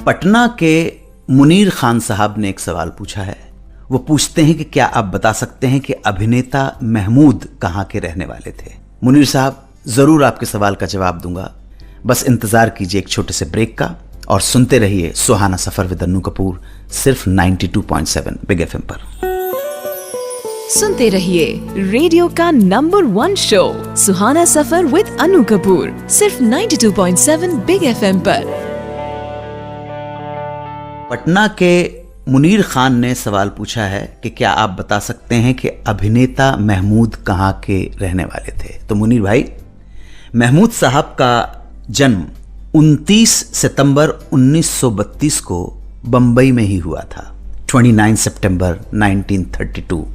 पटना के मुनीर खान साहब ने एक सवाल पूछा है। वो पूछते हैं कि क्या आप बता सकते हैं कि अभिनेता महमूद कहाँ के रहने वाले थे। मुनीर साहब, जरूर आपके सवाल का जवाब दूंगा, बस इंतजार कीजिए एक छोटे से ब्रेक का और सुनते रहिए सुहाना सफर विद अन्नू कपूर, सिर्फ 92.7 बिग एफएम पर। सुनते रहिए रेडियो का number 1 show Suhana suffer with Annu Kapoor, सिर्फ 92.7 बिग एफएम पर। पटना के मुनीर खान ने सवाल पूछा है कि क्या आप बता सकते हैं कि अभिनेता महमूद कहाँ के रहने वाले थे। तो मुनीर भाई, महमूद साहब का जन्म 29 सितंबर 1932 को बंबई में ही हुआ था, 29 सितंबर 1932।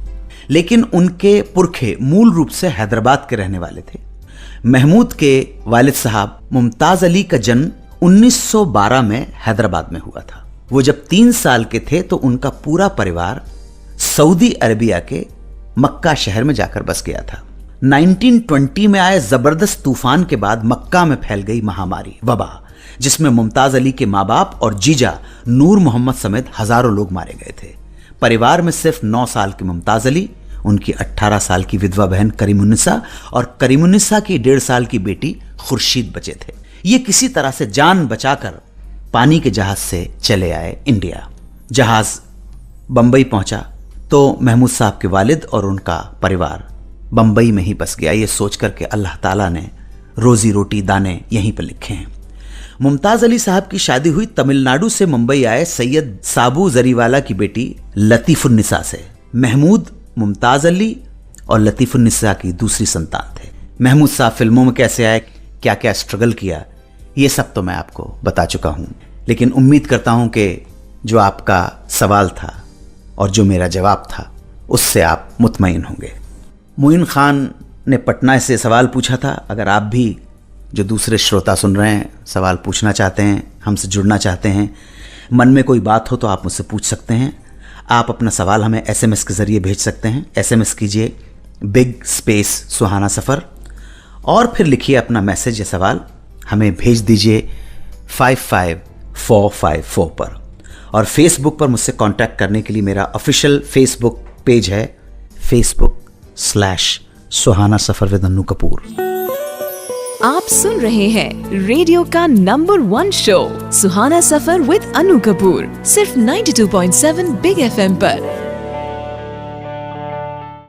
लेकिन उनके पुरखे मूल रूप से हैदराबाद के रहने वाले थे। महमूद के वालिद साहब मुमताज अली का जन्म 1912 में हैदराबाद में हुआ था। वो जब 3 साल के थे तो उनका पूरा परिवार सऊदी अरबिया के मक्का शहर में जाकर बस गया था। 1920 में आए जबरदस्त तूफान के बाद मक्का में फैल गई महामारी वबा, जिसमें मुमताज अली के माँ बाप और जीजा नूर मोहम्मद समेत हजारों लोग मारे गए थे। परिवार में सिर्फ 9 साल के मुमताज अली, उनकी 18 साल की विधवा बहन करीमुन्निसा और करीमुन्निसा की 1.5 साल की बेटी खुर्शीद बचे थे। ये किसी तरह से जान बचाकर पानी के जहाज से चले आए इंडिया। जहाज बंबई पहुंचा तो महमूद साहब के वालिद और उनका परिवार बंबई में ही बस गया, ये सोचकर के अल्लाह ताला ने रोजी रोटी दाने यहीं पर लिखे हैं। मुमताज अली साहब की शादी हुई तमिलनाडु से मुंबई आए सैयद साबू जरीवाला की बेटी लतीफुन्निसा से। महमूद मुमताज अली और लतीफुन्निसा की दूसरी संतान थे। महमूद साहब फिल्मों में कैसे आए, क्या क्या स्ट्रगल किया, ये सब तो मैं आपको बता चुका हूं। लेकिन उम्मीद करता हूं कि जो आपका सवाल था और जो मेरा जवाब था उससे आप मुतमईन होंगे। मुइन खान ने पटना से सवाल पूछा था। अगर आप भी जो दूसरे श्रोता सुन रहे हैं सवाल पूछना चाहते हैं, हमसे जुड़ना चाहते हैं, मन में कोई बात हो तो आप मुझसे पूछ सकते हैं। आप अपना सवाल हमें SMS के ज़रिए भेज सकते हैं। SMS कीजिए बिग स्पेस सुहाना सफ़र और फिर लिखिए अपना मैसेज या सवाल, हमें भेज दीजिए 55454 पर। और फेसबुक पर मुझसे कांटेक्ट करने के लिए मेरा ऑफिशियल फेसबुक पेज है facebook.com/सुहाना सफर विद अन्नू कपूर। आप सुन रहे हैं रेडियो का number 1 show Suhana suffer with Annu Kapoor, सिर्फ 92.7 बिग एफएम पर।